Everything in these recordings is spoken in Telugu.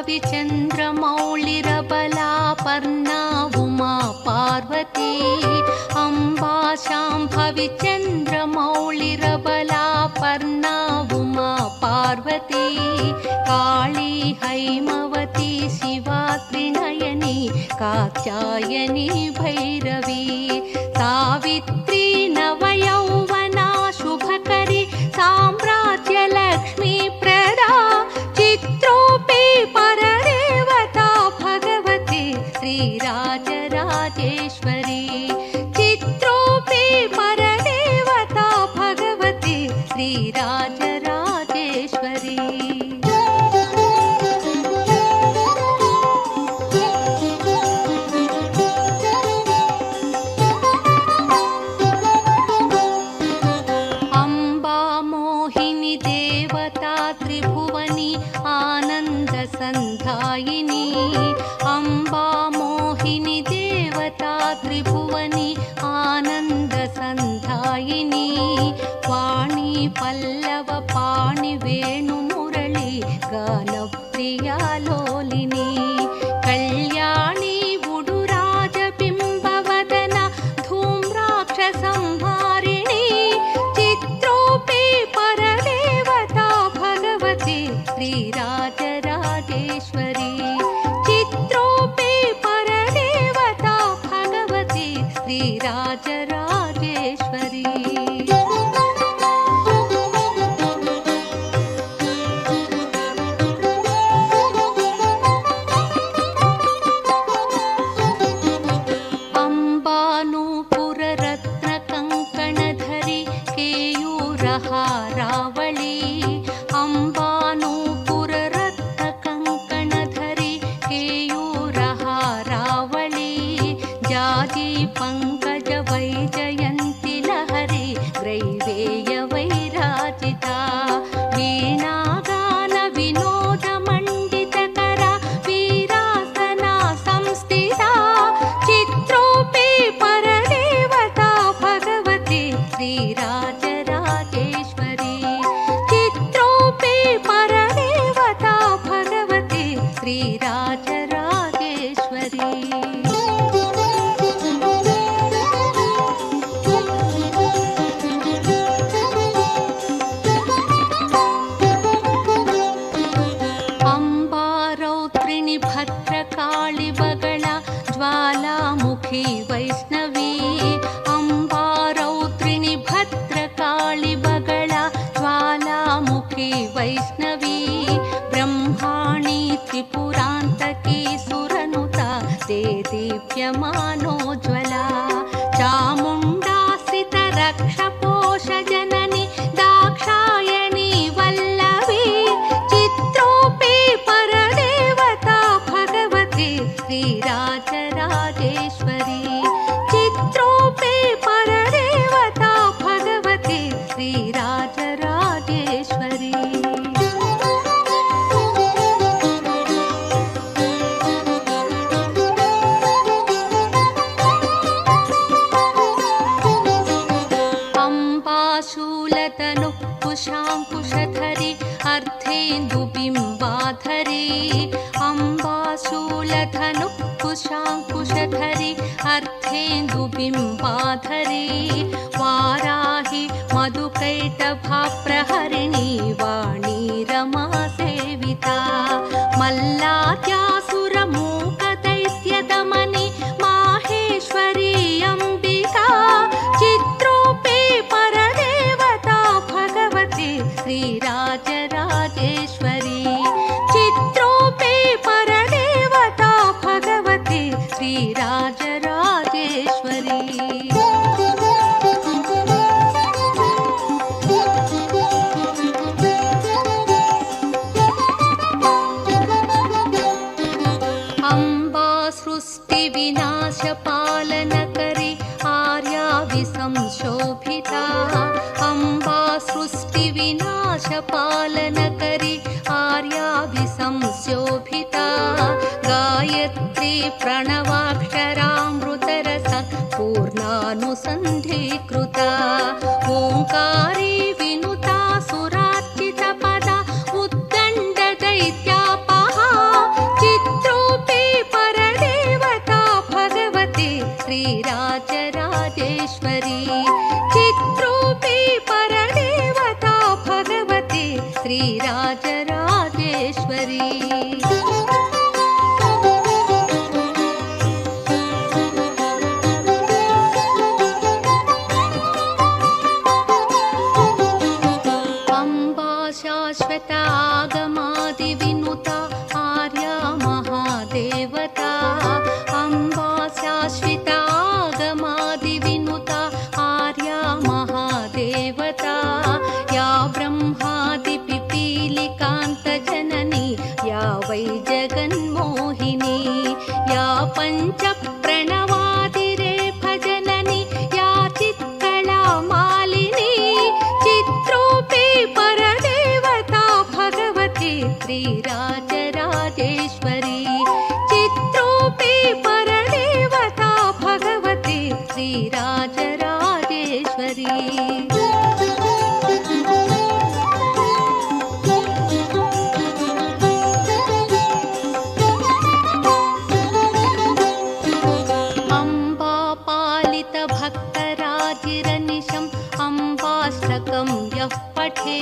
भविचन्द्रमौळिरबलापर्णा उमा पार्वती अम्बा शाम्भवी चन्द्रमौळिरबलापर्णा उमा पार्वती काली हैमवती शिवा त्रिनयनी कात्यायनी भैरवी सावित्री नवयौवना शुभकरी साम्राज्यलक्ष्मी प्रदा चित्रोऽपि परदेवता भगवती श्रीराजराजेश्वरी चित्रोऽपि परदेवता भगवती श्रीराजराजेश्वरी संधायिनी अम्बा मोहिनी देवता त्रिभुवनी आनंद संधायिनी वाणी पल्लव पाणि वेणु मुरली गानप्रिया लोलिनी कल्याणी उडुराज बिंबवदन धूम्राक्ष संहारिणी चित्रोऽपि परदेवता भगवती श्रीराजराजेश्वरी चित्रोऽपि परदेवता भगवती श्रीराजराजेश्वरी अम्बानूपुररत्नकङ्कणधरी केयूरहारावळी अम्बानूपुररत्नकङ्कणधरी केयूरहारावळी जाजी पंकज वैजयन्ति लहरी ग्रैवेय वैराजिता वीणागान विनोद मंडितकर वीरासना संस्थिता चित्रोऽपि परदेवता भगवती श्रीराजराजेश्वरी चित्रोऽपि परदेवता भगवती श्रीराजराजेश्वरी अम्बारौत्रिणी भद्रकाळि बगला ज्वालामुखी वैष्णवी अम्बारौत्रिणी भद्रकाळि बगला ज्वालामुखी वैष्णवी ब्रह्माणी त्रिपुरान्तकी सुरनुता ते दीप्यमानोज्वला चामुण्डाश्रित रक्षपोष जननी दाक्षायणी वल्लवी चित्रोऽपि परदेवता भगवती श्रीराजराजेश्वरी चित्रोऽपि परदेवता भगवती श्रीराजराजेश्वरी अम्बाशूलतनुः कुशाङ्कुशधरी अर्धेन्दुबिम्बाधरी अम्बाशूलधनुः कुशाङ्कुशधरी अर्धेन्दुबिम्बाधरी वाराहि मधुकैटभाप्रहरिणी वाणी रमा सेविता मल्लाद्यासुरमूकदैत्यदमनी माहेश्वरी अम्बिका चित्रोऽपि परदेवता भगवती श्रीराजराजेश्वरी चित्रोऽपि परदेवता भगवती श्रीराजराजेश्वरी अम्बा सृष्टि विनाश पालनकरी आर्या विसंशोभिता अम्बा सृष्टि विनाश पालनकरी आर्या विसंशोभिता गायत्री प्रणवाक्षरामृतरस पूर्णानुसन्धीकृता ओंकारी विनुता सुरार्चित पदा उद्दण्ड दैत्यापहा या पञ्च प्रणवादिरेफ जननी या चित्कला मालिनी चित्रूपी परदेवता भगवती श्रीराजराजेश्वरी चित्रूपी परदेवता भगवती श्रीराजराजेश्वरी भक्तराजिरनिशम् अम्बाष्टकं यः पठे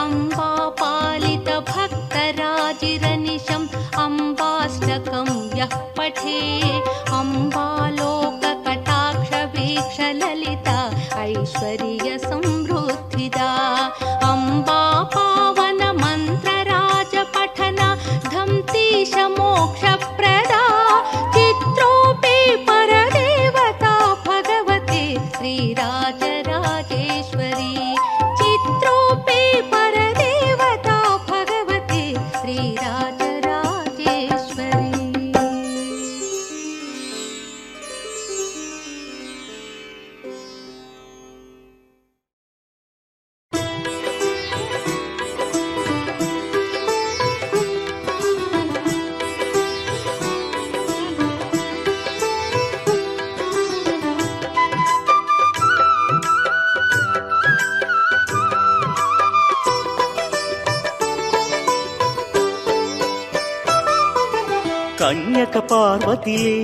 अम्बापालित भक्तराजिरनिशम् अम्बाष्टकं यः पठे अम्बालोककटाक्षवीक्षललिता ऐश्वर्य संवृद्धिदा अम्बा पावन मन्त्रराजपठना धम्तीश मोक्षप्रदा चित्रोऽपि परदेवता भगवती श्रीराजराजेश्वरी चित्रोऽपि परदेवता भगवती श्रीराजराजेश्वरी కన్యక పార్వతియే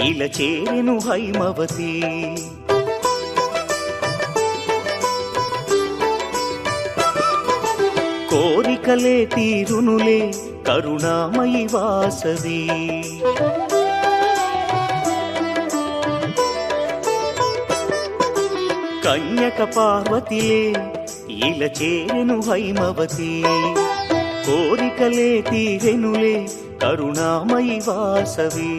ఈల చేరెను హైమవతి కోరికలే తీరునులే కరుణామయి వాసవి కన్యక పార్వతియే ఈల చేరెను హైమవతి కోరికలే తీరెనులే కరుణామయి వాసవి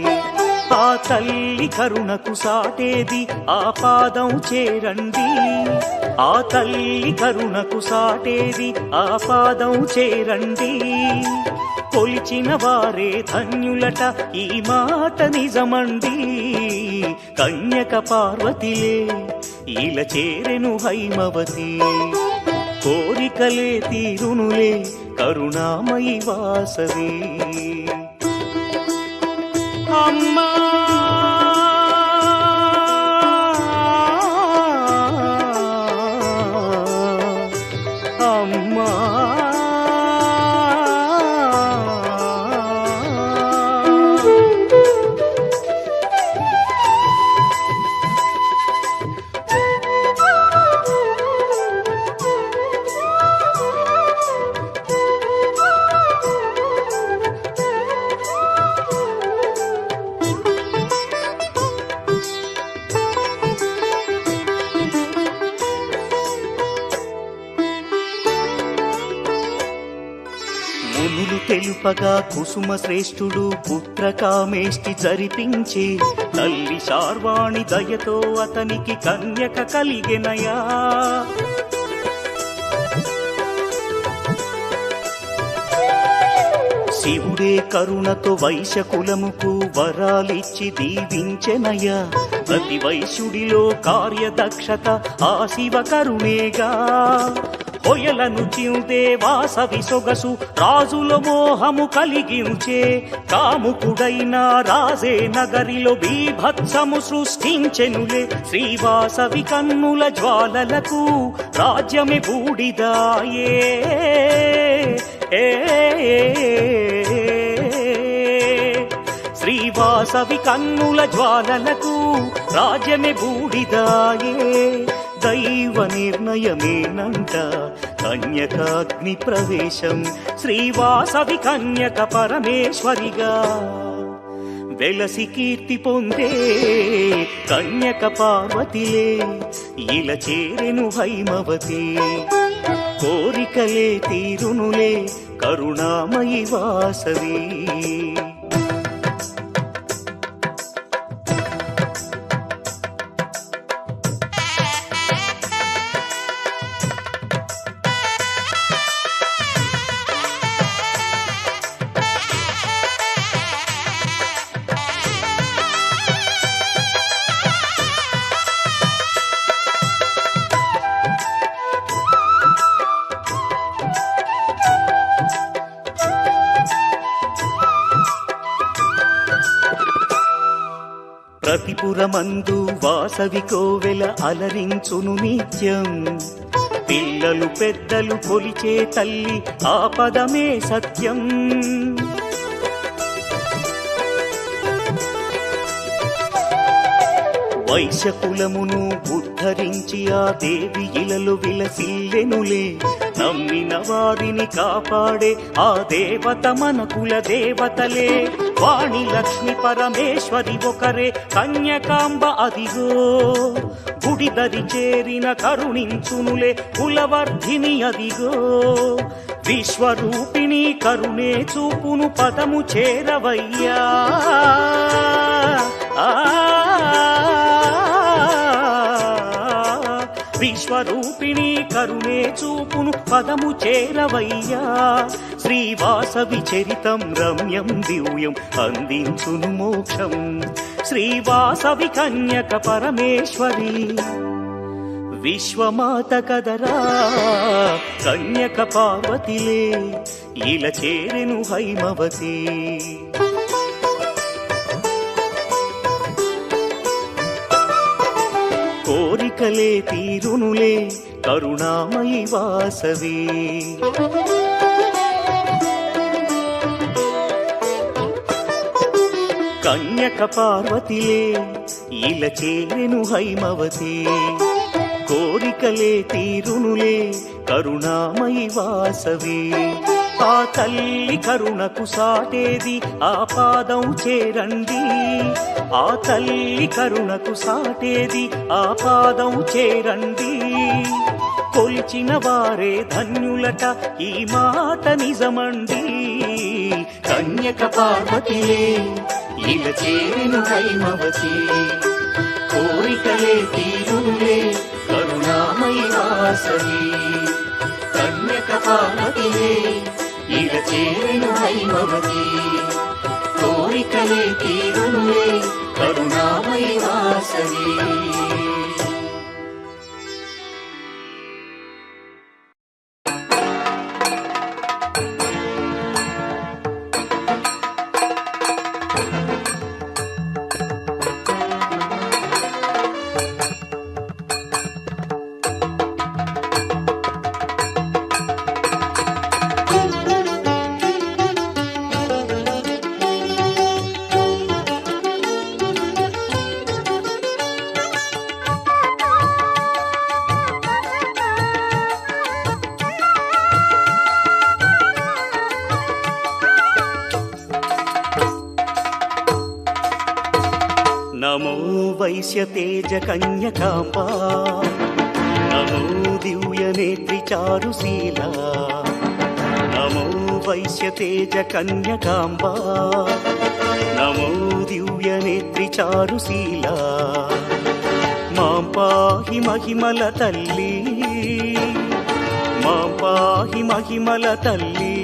ఆ తల్లి కరుణకు సాటేది ఆ పాదం చేరండి ఆ తల్లి కరుణకు సాటేది ఆ పాదం చేరండి కొలిచిన వారే ధన్యులట ఈ మాట నిజమండి కన్యక పార్వతిలే ఈల చేరెను హైమవతి కోరికలే తీరునులే కరుణామయి వాసవి అమ్మా అమ్మా తెలుపగా కుసుమ శ్రేష్ఠుడు పుత్రకామేష్టి జరిపించి తల్లి శార్వాణి దయతో అతనికి కన్యక కలిగెనయా శివుడే కరుణతో వైశ్యకులముకు వరాలిచ్చి దీవించెనయ్యా ప్రతి వైశ్యుడిలో కార్యదక్షత ఆ శివ కరుణేగా కొయలను చిందే వాసవి సొగసు రాజుల మోహము కలిగించే కాముకుడైన రాజే నగరిలో బీభత్సము సృష్టించెనులే శ్రీవాసవి కన్నుల జ్వాలలకు రాజ్యమే బూడిదాయే శ్రీవాసవి కన్నుల జ్వాలలకు రాజ్యమే బూడిదాయే దైవ నిర్ణయమేనంట కన్యకాగ్ని ప్రవేశం శ్రీవాసవి కన్యక పరమేశ్వరిగా వెలసి కీర్తి పొందే కన్యక పార్వతిలే ఇలా చేరెను హైమవతి కోరికలే తీరునులే కరుణామయి వాసవి ప్రతిపురమందు వాసవి కోవెల అలరించును నిత్యం. పిల్లలు పెద్దలు కొలిచే తల్లి ఆ పదమే సత్యం. వైశ్యకులమును ఉద్ధరించి ఆ దేవి ఇలలు విలసిల్లెనులే. నమ్మిన వారిని కాపాడే ఆ దేవత మన కుల దేవతలే. వాణి లక్ష్మి పరమేశ్వరి ఒకరే కన్యకాంబ అదిగో. గుడిదరి చేరిన కరుణించునులే కులవర్ధిని అదిగో. విశ్వరూపిణి కరుణే చూపును పదము చేరవయ్యా. విశ్వరూపిణి కరుణే చూపును పదము చేరవయ్యా. శ్రీవాసవి చరితం రమ్యం దివ్యం అందించును మోక్షం. శ్రీవాసవి కన్యక పరమేశ్వరి విశ్వమాత కదరా కన్యక పార్వతిలే. ఇలా చేరెను హైమవతి. కోరికలే తీరునులే కరుణామయి వాసవి. కన్యక పార్వతిలే ఇలా చేరెను హైమవతి. కోరికలే తీరునులే కరుణామయి వాసవి. ఆ తల్లి కరుణకు సాటేది ఆ పాదం చేరండి. ఆ తల్లి కరుణకు సాటేది ఆ పాదం చేరండి. కొలిచిన వారే ధన్యులట ఈ మాట నిజమండి. కన్యక పార్వతిలే ఇలా చేరెను హైమవతి. కోరికలే తీరునులే కరుణామయి వాసవి. కన్యక పార్వతిలే ఇలా చేరెను హైమవతి. కోరికలే తీరునులే కరుణామయి వాసవి. నమో వైశ్యతేజ కన్యకాంబా. నమో దివ్యనేత్రి చారుశీలా. నమో వైశ్యతేజ కన్యకాంబా. నమో దివ్యనేత్రి చారుశీలా. మాం పాహి మహిమల తల్లి. మాం పాహి మహిమల తల్లి.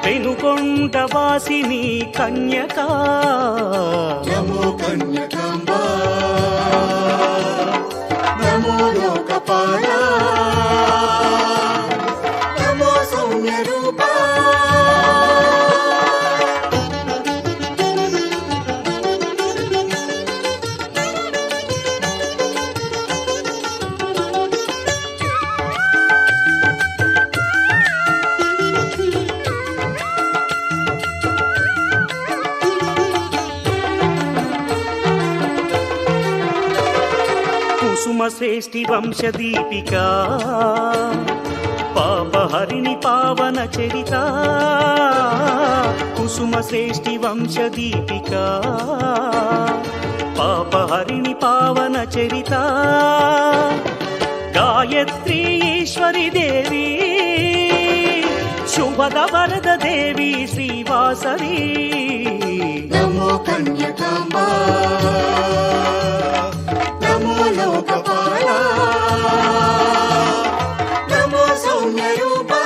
పెనుకొండ వాసిని కన్యకా. నమో కన్యకాంబా. నమో లోకపాలా. నమో సౌమ్య రూపా. కుసుమ శ్రేష్ఠి వంశదీపికా. పాపహరిణి పావన చరిత. కుసుమ శ్రేష్ఠి వంశదీపికా. పాపహరిణి పావన చరిత. గాయత్రీ ఈశ్వరి దేవి. శుభద వరద దేవి శ్రీవాసవి. నమో కన్యకాంబా. నమో లోకపాలా. నమో సౌమ్య రూపా.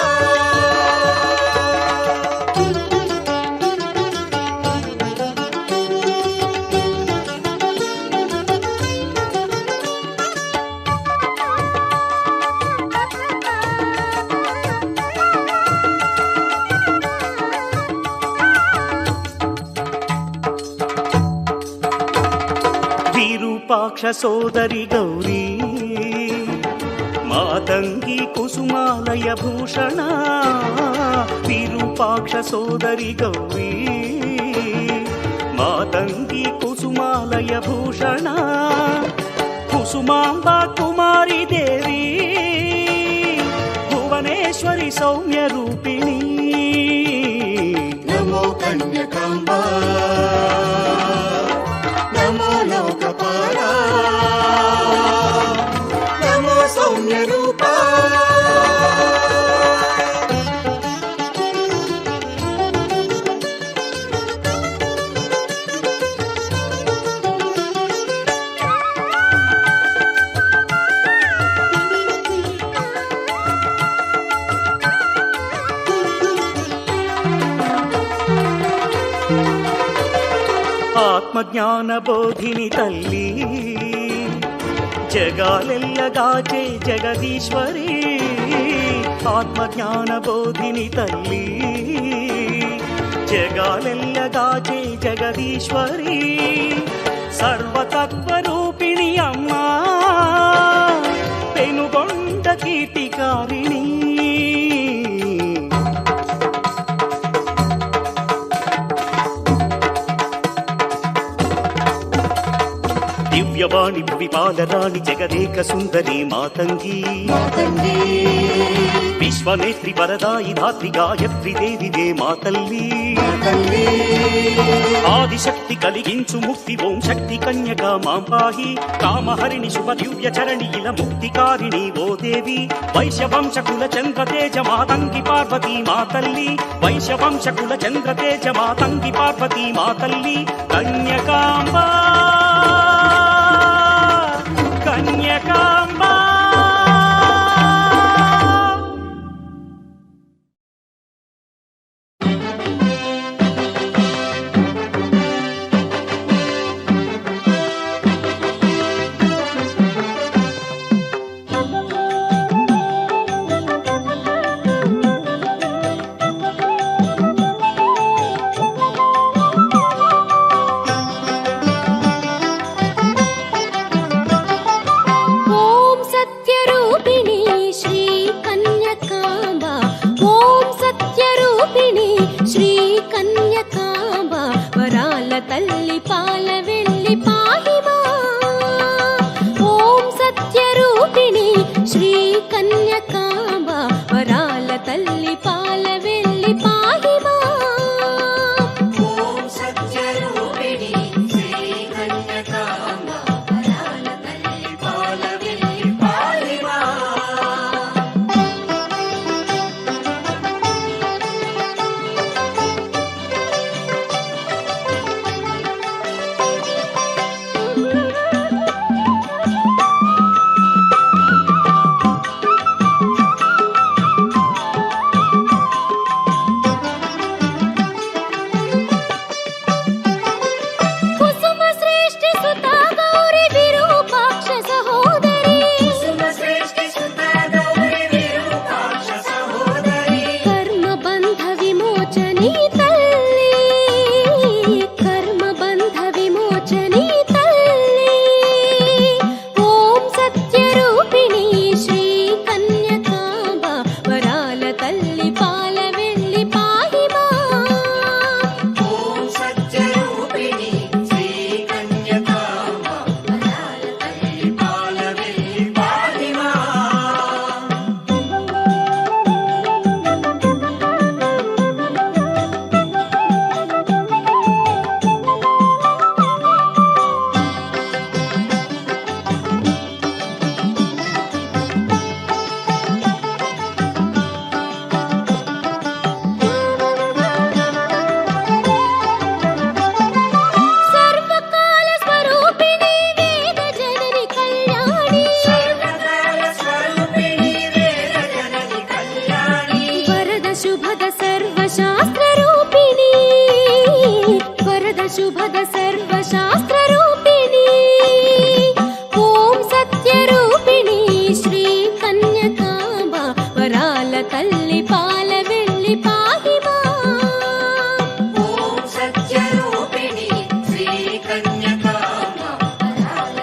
విరూపాక్ష సోదరి గౌరీ మాతంగి కుసుమాలయ భూషణ విరూపాక్ష సోదరి గౌరీ మాతంగి కుసుమాలయ భూషణ కుసుమాంబ కుమారి దేవి భువనేశ్వరి సౌమ్య రూపిణి నమో కన్యకాంబా నమో లోకపాలా నమో సౌమ్య రూపా ఆత్మజ్ఞాన బోధిని తల్లి జగాలెల్లగాచే జగదీశ్వరి ఆత్మజ్ఞాన బోధిని తల్లి జగాలెల్లగాచే జగదీశ్వరి సర్వతత్వ రూపిణి అమ్మా పెనుగొండ కీర్తికారిణి దివ్యవాణి విపాలరాణి జగదేక సుందరి మాతంగి మాతంగి విశ్వనేత్రి వరదాయి ధాత్రి గాయత్రి దేవివే మాతల్లి తల్లి ఆదిశక్తి కలిగించు ముక్తి ఓం శక్తి కన్యక మాంపాహి కామహరిణి శుభ దివ్య చరణి ఇల ముక్తికారిణి ఓ దేవి వైశ్యవంశకుల చంద్రతేజ మాతంగి పార్వతీ మాతల్లి వైశ్యవంశకుల చంద్రతేజ మాతంగి పార్వతీ మాతల్లి కన్యకాంబా కన్యకాంబా ఓం సత్యరూపిణి శ్రీ కన్యకాంబ ఓం సత్యరూపిణి శ్రీ కన్యకాంబ వరాల తల్లి పాల వెళ్ళి పాహిమా ఓం సత్యరూపిణి శ్రీ కన్యకాంబ వరాల తల్లి పాల వెళ్ళి పాహిమా ఓం సత్యరూపిణి శ్రీ కన్యకాంబ వరాల తల్లి పాల వెళ్ళి పాలిమా కుసుమ శ్రేష్ఠి సుత గౌరి విరూపాక్ష సహోదరి సుమశ్రేష్ఠి సుత గౌరి విరూపాక్ష సహోదరి కర్మ బంధ విమోచని తల్లి కర్మ బంధ విమోచని తల్లి ఓం సత్యరూపిణి శ్రీ కన్యకాంబ వరాల తల్లి పాల వెళ్ళి పాహిమా ఓం సత్యరూపిణి శ్రీ కన్యకాంబ వరాల తల్లి పాల వెళ్ళి పాలిమా సర్వకాల స్వరూపిణి వేద జనని కళ్యాణి సర్వకాల స్వరూపిణి వేద జనని కళ్యాణి వరద శుభద సర్వశాస్త్ర రూపిణి వరద శుభద సర్వశాస్త్ర రూపిణి ఓం సత్యరూపిణి శ్రీ కన్యకాంబ వరాల తల్లి పాల వెళ్ళి పాహిమా ఓం సత్యరూపిణి శ్రీ కన్యకాంబ వరాల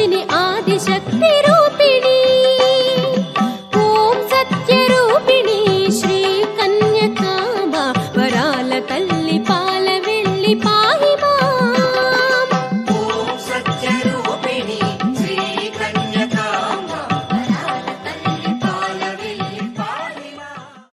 తల్లిని ఆదిశక్తి రూపిణి ఓం సత్య రూపిణి శ్రీ కన్యకాంబ వరాల తల్లి పాల వెళ్ళి